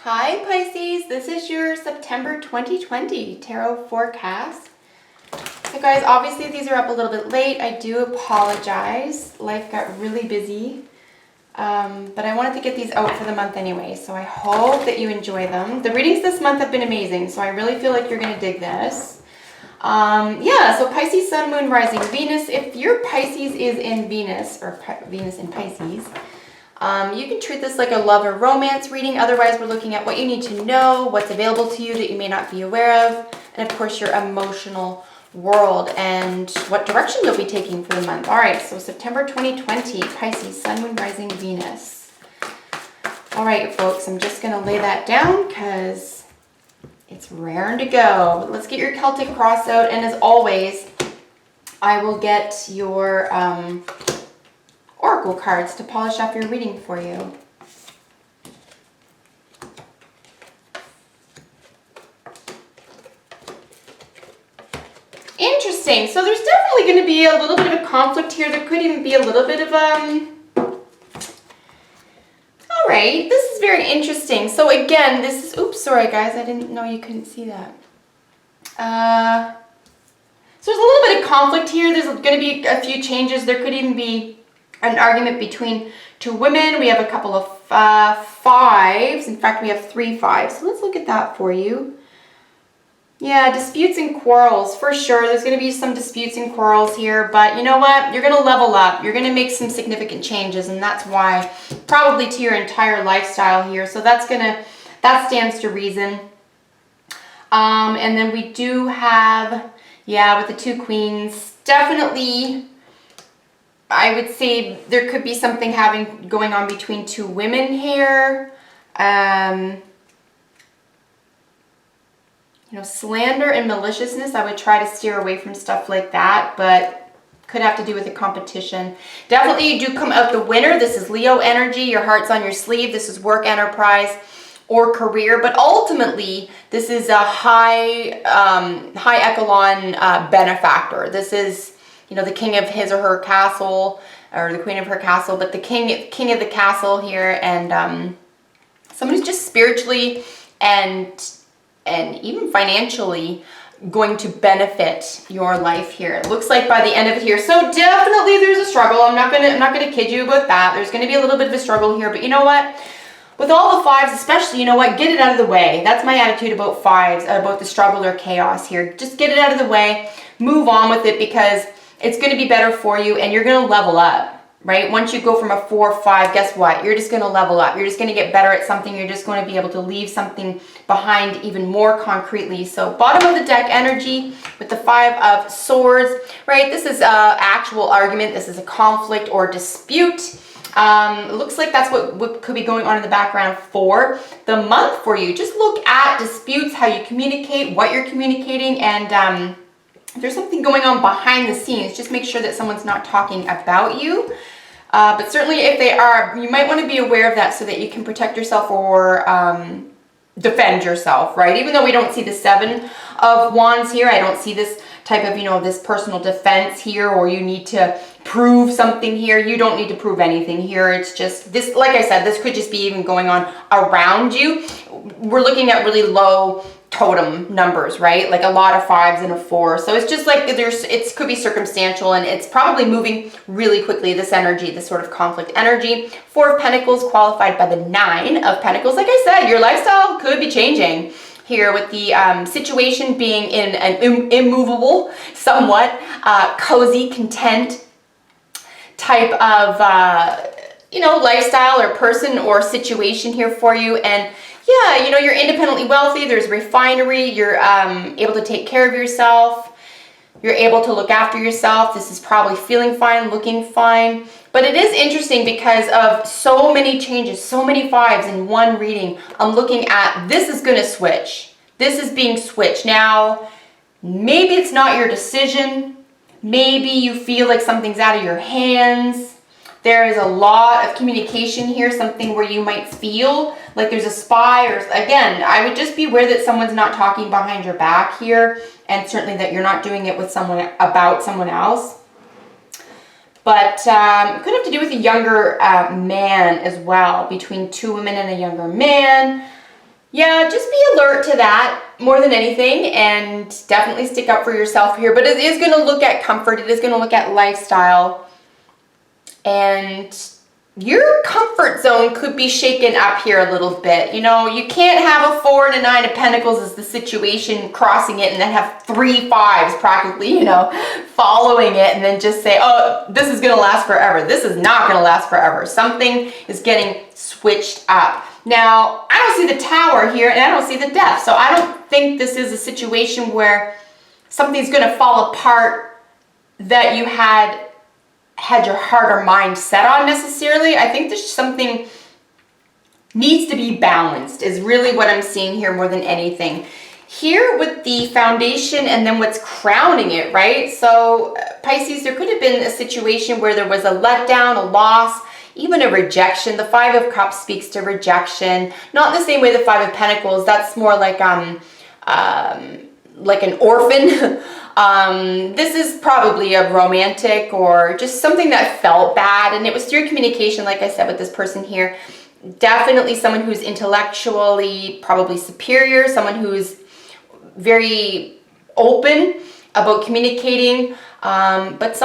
Hi Pisces, this is your September 2020 tarot forecast. So guys, obviously these are up a little bit late. I do apologize. Life got really busy. But I wanted to get these out for the month anyway, so I hope that you enjoy them. The readings this month have been amazing, so I really feel like you're going to dig this. So Pisces, Sun, Moon, Rising, Venus. If your Pisces is in Venus, or Venus in Pisces, you can treat this like a love or romance reading. Otherwise, we're looking at what you need to know, what's available to you that you may not be aware of, and of course your emotional world and what direction you'll be taking for the month. All right, so September 2020, Pisces, Sun, Moon, Rising, Venus. All right, folks, I'm just going to lay that down because it's raring to go. Let's get your Celtic cross out, and as always, I will get your oracle cards to polish off your reading for you. Interesting. So there's definitely going to be a little bit of a conflict here. There could even be a little bit of all right, this is very interesting. So again, this is, oops, sorry guys, I didn't know you couldn't see that. So there's a little bit of conflict here. There's going to be a few changes. There could even be an argument between two women. We have a couple of fives. In fact, we have 3 5s. So let's look at that for you. Yeah, disputes and quarrels, for sure. There's going to be some disputes and quarrels here, but you know what? You're going to level up. You're going to make some significant changes, and that's why, probably to your entire lifestyle here. So that stands to reason. And then we do have, with the 2 queens, definitely, I would say there could be something going on between 2 women here. Slander and maliciousness, I would try to steer away from stuff like that, but could have to do with the competition. Definitely you do come out the winner. This is Leo energy. Your heart's on your sleeve. This is work, enterprise, or career, but ultimately this is a high echelon benefactor. This is, the king of his or her castle, or the queen of her castle, but the king of the castle here, and someone who's just spiritually and even financially going to benefit your life here. It looks like by the end of it here. So definitely there's a struggle. I'm not gonna kid you about that. There's gonna be a little bit of a struggle here, but you know what? With all the 5s, especially, you know what? Get it out of the way. That's my attitude about 5s, about the struggle or chaos here. Just get it out of the way. Move on with it, because it's going to be better for you, and you're going to level up, right? Once you go from a 4 or 5, guess what? You're just going to level up. You're just going to get better at something. You're just going to be able to leave something behind even more concretely. So bottom of the deck energy with the 5 of Swords, right? This is an actual argument. This is a conflict or dispute. It looks like that's what could be going on in the background for the month for you. Just look at disputes, how you communicate, what you're communicating, and if there's something going on behind the scenes, just make sure that someone's not talking about you. But certainly if they are, you might want to be aware of that so that you can protect yourself or defend yourself, right? Even though we don't see the 7 of Wands here, I don't see this type of, this personal defense here, or you need to prove something here. You don't need to prove anything here. It's just this, like I said, this could just be even going on around you. We're looking at really low totem numbers, right? Like a lot of 5s and a 4. So it's just like it could be circumstantial, and it's probably moving really quickly, this energy, this sort of conflict energy. 4 of Pentacles qualified by the 9 of Pentacles. Like I said, your lifestyle could be changing here, with the situation being in an immovable, somewhat cozy, content type of lifestyle or person or situation here for you. And yeah, you're independently wealthy. There's refinery. You're able to take care of yourself. You're able to look after yourself. This is probably feeling fine, looking fine. But it is interesting because of so many changes, so many 5s in one reading. I'm looking at, this is going to switch. This is being switched. Now, maybe it's not your decision. Maybe you feel like something's out of your hands. There is a lot of communication here, something where you might feel like there's a spy, or again, I would just be aware that someone's not talking behind your back here, and certainly that you're not doing it with about someone else. But it could have to do with a younger man as well, between 2 women and a younger man. Yeah, just be alert to that more than anything, and definitely stick up for yourself here. But it is going to look at comfort. It is going to look at lifestyle. And your comfort zone could be shaken up here a little bit. You know, you can't have a 4 and a 9 of Pentacles as the situation, crossing it, and then have 3 5s practically, you know, following it, and then just say, oh, this is going to last forever. This is not going to last forever. Something is getting switched up. Now, I don't see the Tower here, and I don't see the Death. So I don't think this is a situation where something's going to fall apart that you had your heart or mind set on necessarily. I think there's something needs to be balanced is really what I'm seeing here more than anything. Here with the foundation and then what's crowning it, right? So Pisces, there could have been a situation where there was a letdown, a loss, even a rejection. The 5 of Cups speaks to rejection. Not in the same way the 5 of Pentacles. That's more like an orphan. This is probably a romantic or just something that felt bad, and it was through communication, like I said, with this person here. Definitely someone who's intellectually probably superior, someone who's very open about communicating, but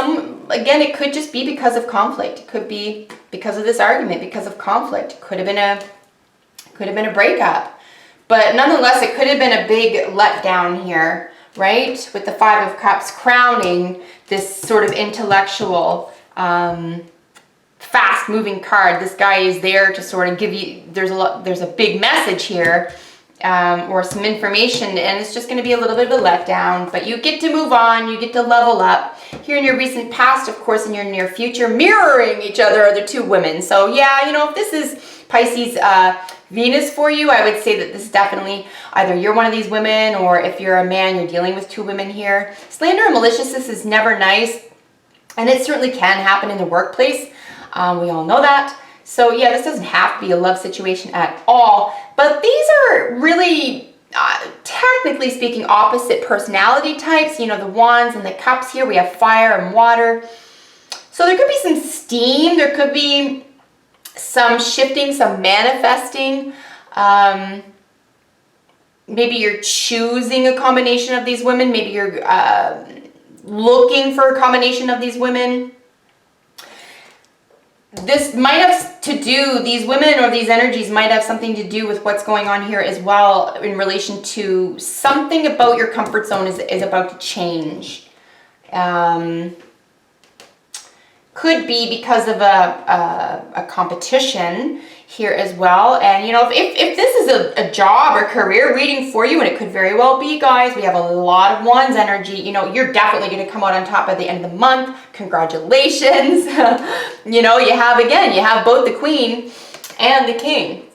again, it could just be because of conflict. It could be because of this argument, because of conflict. It could have been a breakup, but nonetheless, it could have been a big letdown here, right? With the 5 of Cups crowning this sort of intellectual, fast-moving card. This guy is there to sort of give you, there's a big message here, or some information, and it's just going to be a little bit of a letdown, but you get to move on, you get to level up. Here in your recent past, of course, in your near future, mirroring each other are the 2 women. So yeah, you know, if this is Pisces, Venus for you, I would say that this is definitely either you're one of these women, or if you're a man, you're dealing with 2 women here. Slander and maliciousness is never nice, and it certainly can happen in the workplace. We all know that. So yeah, this doesn't have to be a love situation at all, but these are really, technically speaking, opposite personality types. You know, the Wands and the Cups here, we have fire and water. So there could be some steam, there could be some shifting, some manifesting. Maybe you're choosing a combination of these women. Maybe you're looking for a combination of these women. This might have to do, these women or these energies might have something to do with what's going on here as well, in relation to something about your comfort zone is about to change. Could be because of a competition here as well. And you know, if this is a job or career reading for you, and it could very well be, guys, we have a lot of Wands energy, you know, you're definitely going to come out on top at the end of the month. Congratulations. You know, you have both the Queen and the King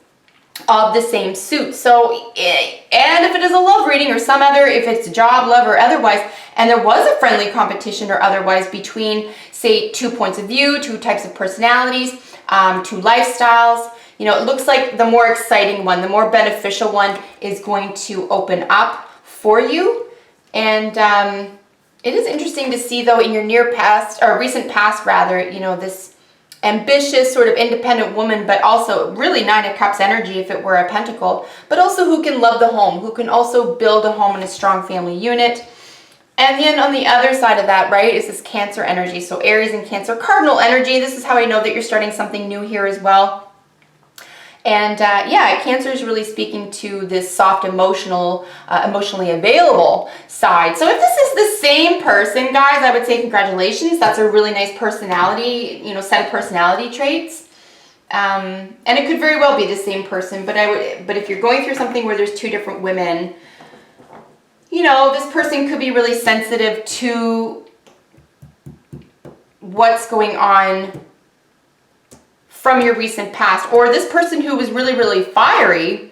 of the same suit. So, and if it is a love reading or some other, if it's job, love, or otherwise, and there was a friendly competition or otherwise between, say, 2 points of view, 2 types of personalities, 2 lifestyles, you know, it looks like the more exciting one, the more beneficial one is going to open up for you. And it is interesting to see, though, in your near past, or recent past rather, you know, this ambitious sort of independent woman, but also really 9 of Cups energy if it were a pentacle, but also who can love the home, who can also build a home and a strong family unit. And then on the other side of that, right, is this Cancer energy. So Aries and Cancer, cardinal energy. This is how I know that you're starting something new here as well. And yeah, Cancer is really speaking to this soft, emotionally available side. So if this is the same person, guys, I would say congratulations. That's a really nice personality, you know, set of personality traits. And it could very well be the same person, but if you're going through something where there's 2 different women, you know, this person could be really sensitive to what's going on from your recent past, or this person who was really, really fiery,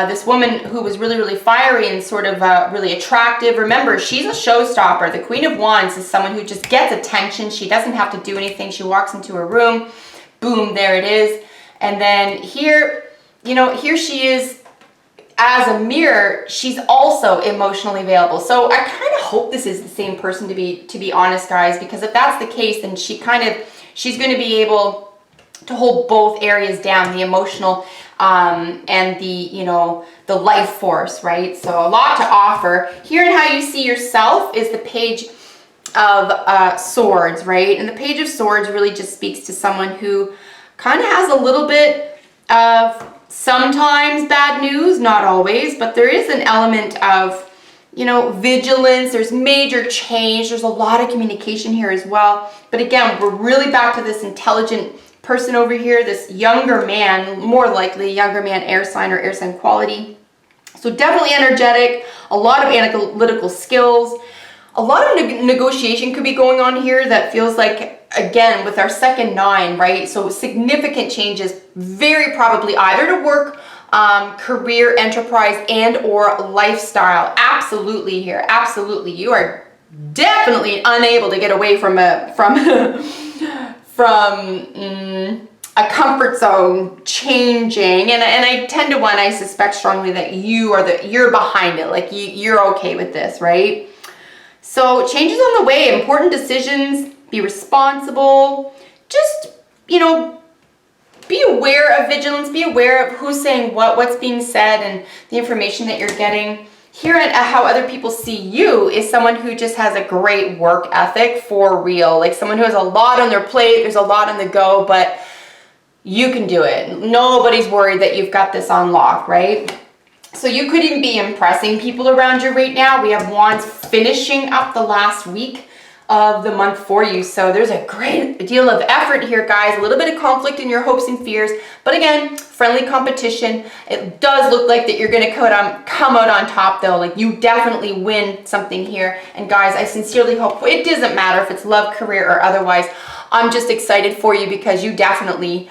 this woman who was really, really fiery and sort of really attractive. Remember, she's a showstopper. The Queen of Wands is someone who just gets attention. She doesn't have to do anything. She walks into a room, boom, there it is. And then here, you know, here she is as a mirror. She's also emotionally available. So I kind of hope this is the same person, to be honest, guys, because if that's the case, then she's going to be able to hold both areas down, the emotional and the, you know, the life force, right? So a lot to offer. Here in how you see yourself is the Page of Swords, right? And the Page of Swords really just speaks to someone who kind of has a little bit of sometimes bad news, not always, but there is an element of, you know, vigilance. There's major change. There's a lot of communication here as well. But again, we're really back to this intelligent person over here, this younger man, more likely younger man, air sign or air sign quality. So definitely energetic, a lot of analytical skills, a lot of negotiation could be going on here that feels like, again, with our second 9, right? So significant changes, very probably either to work, career, enterprise, and or lifestyle. Absolutely here, absolutely. You are definitely unable to get away from a comfort zone changing, and I 10 to 1 I suspect strongly that you're behind it, like you're okay with this, right? So changes on the way, important decisions, be responsible, just, you know, be aware of vigilance, be aware of who's saying what's being said, and the information that you're getting. Here at how other people see you is someone who just has a great work ethic for real, like someone who has a lot on their plate, there's a lot on the go, but you can do it. Nobody's worried that you've got this on lock, right? So you could even be impressing people around you right now. We have Wands finishing up the last week of the month for you. So there's a great deal of effort here, guys. A little bit of conflict in your hopes and fears. But again, friendly competition. It does look like that you're going to come out on top, though. Like, you definitely win something here. And guys, I sincerely hope, it doesn't matter if it's love, career, or otherwise. I'm just excited for you because you definitely,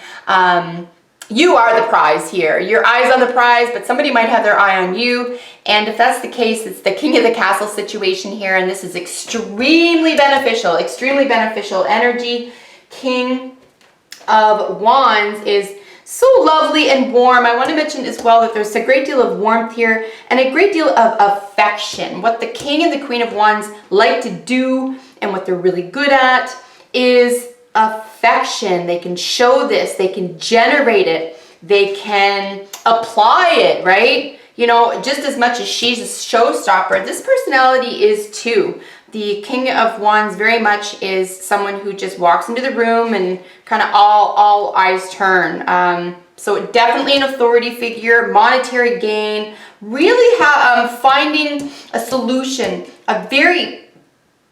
you are the prize here. Your eye's on the prize, but somebody might have their eye on you. And if that's the case, it's the King of the Castle situation here. And this is extremely beneficial energy. King of Wands is so lovely and warm. I want to mention as well that there's a great deal of warmth here and a great deal of affection. What the King and the Queen of Wands like to do and what they're really good at is affection. They can show this, they can generate it, they can apply it, right? You know, just as much as she's a showstopper, this personality is too. The King of Wands very much is someone who just walks into the room and kind of all eyes turn. So definitely an authority figure, monetary gain, really finding a solution, a very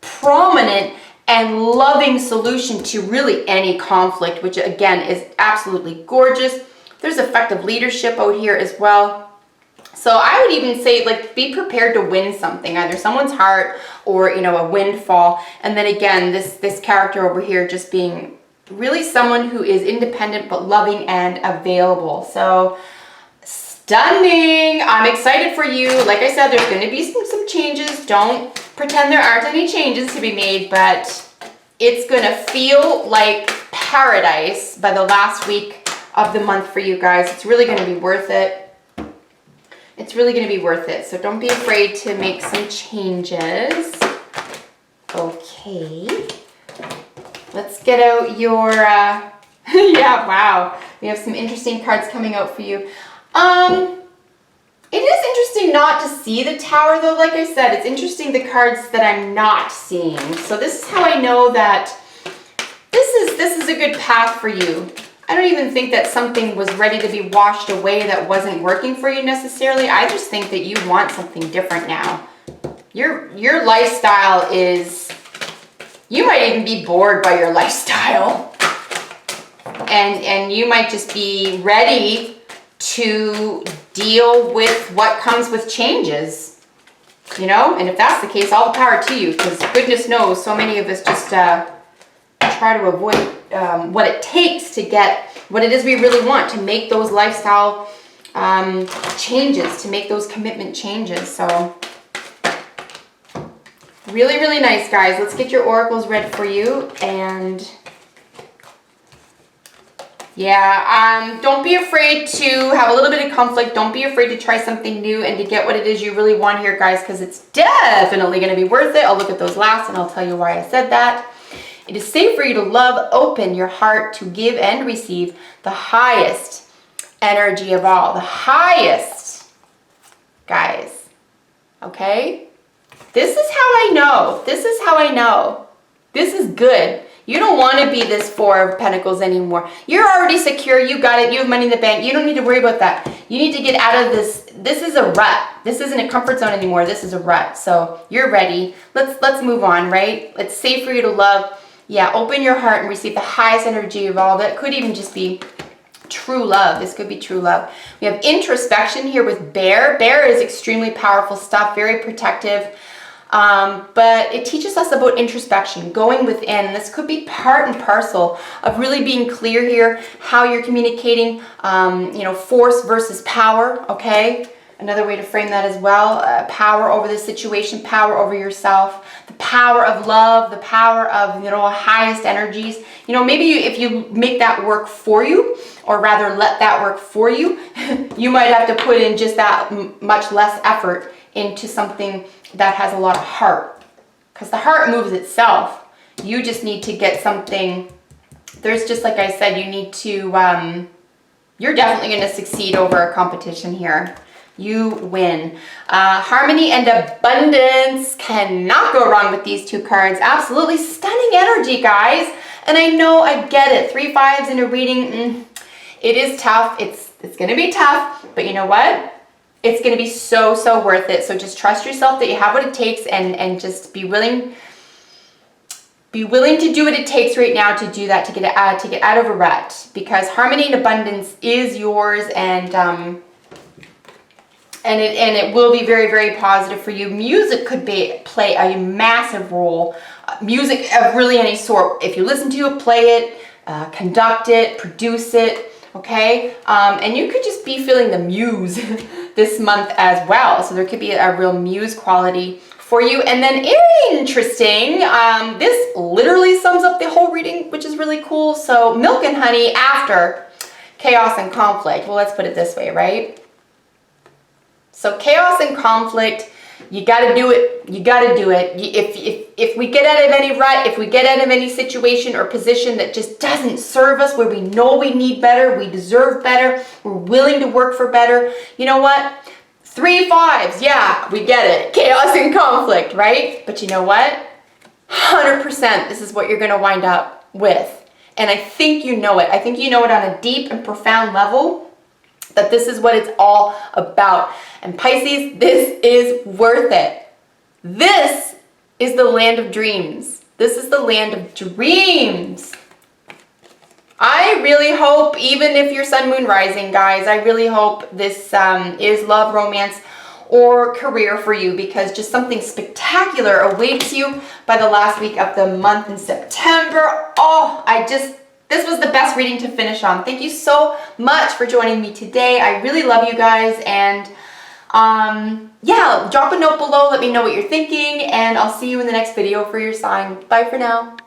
prominent and loving solution to really any conflict, which again is absolutely gorgeous. There's effective leadership out here as well. So I would even say, like, be prepared to win something, either someone's heart or, you know, a windfall. And then again, this character over here just being really someone who is independent but loving and available. So stunning. I'm excited for you. Like I said, there's going to be some changes. Don't pretend there aren't any changes to be made, but it's going to feel like paradise by the last week of the month for you guys. It's really going to be worth it. It's really going to be worth it. So don't be afraid to make some changes. Okay. Let's get out your, yeah, wow. We have some interesting cards coming out for you. It is interesting not to see the Tower, though. Like I said, it's interesting the cards that I'm not seeing. So this is how I know that this is a good path for you. I don't even think that something was ready to be washed away that wasn't working for you necessarily. I just think that you want something different now. Your lifestyle is, you might even be bored by your lifestyle. And you might just be ready to deal with what comes with changes, you know? And if that's the case, all the power to you, because goodness knows so many of us just try to avoid what it takes to get what it is we really want, to make those lifestyle changes, to make those commitment changes. So really, really nice, guys. Let's get your oracles read for you. And yeah, don't be afraid to have a little bit of conflict. Don't be afraid to try something new and to get what it is you really want here, guys, because it's definitely going to be worth it. I'll look at those last and I'll tell you why I said that. It is safe for you to love, open your heart to give and receive the highest energy of all. The highest, guys. Okay? This is how I know. This is how I know. This is good. You don't want to be this Four of Pentacles anymore. You're already secure. You got it. You have money in the bank. You don't need to worry about that. You need to get out of this. This is a rut. This isn't a comfort zone anymore. This is a rut. So you're ready. Let's move on, right? It's safe for you to love. Yeah, open your heart and receive the highest energy of all. That could even just be true love. This could be true love. We have introspection here with Bear. Bear is extremely powerful stuff, very protective. But it teaches us about introspection, going within. This could be part and parcel of really being clear here, how you're communicating, you know, force versus power, okay? Another way to frame that as well, power over the situation, power over yourself, the power of love, the power of, you know, highest energies. You know, maybe if you make that work for you, or rather let that work for you, you might have to put in just that much less effort into something that has a lot of heart, because the heart moves itself. You just need to get something. There's just, like I said, you need to, you're definitely going to succeed over a competition here. You win. Harmony and abundance cannot go wrong with these two cards. Absolutely stunning energy, guys. And I know, I get it. 3 5s in a reading, it is tough. It's going to be tough, but you know what? It's going to be so, so worth it. So just trust yourself that you have what it takes, and just be willing to do what it takes right now to do that, to get out of a rut, because harmony and abundance is yours, and it will be very, very positive for you. Music could play a massive role. Music of really any sort. If you listen to it, play it, conduct it, produce it. Okay, and you could just be feeling the muse this month as well. So there could be a real muse quality for you. And then interesting, this literally sums up the whole reading, which is really cool. So milk and honey after chaos and conflict. Well, let's put it this way, right? So chaos and conflict, you got to do it. You got to do it. If we get out of any rut, if we get out of any situation or position that just doesn't serve us, where we know we need better, we deserve better, we're willing to work for better, you know what? 3 5s, yeah, we get it. Chaos and conflict, right? But you know what? 100% this is what you're going to wind up with. And I think you know it. I think you know it on a deep and profound level, that this is what it's all about. And Pisces, this is worth it. This is the land of dreams. This is the land of dreams. I really hope, even if you're sun, moon, rising, guys, I really hope this is love, romance, or career for you, because just something spectacular awaits you by the last week of the month in September. Oh, this was the best reading to finish on. Thank you so much for joining me today. I really love you guys, and yeah, drop a note below. Let me know what you're thinking, and I'll see you in the next video for your sign. Bye for now.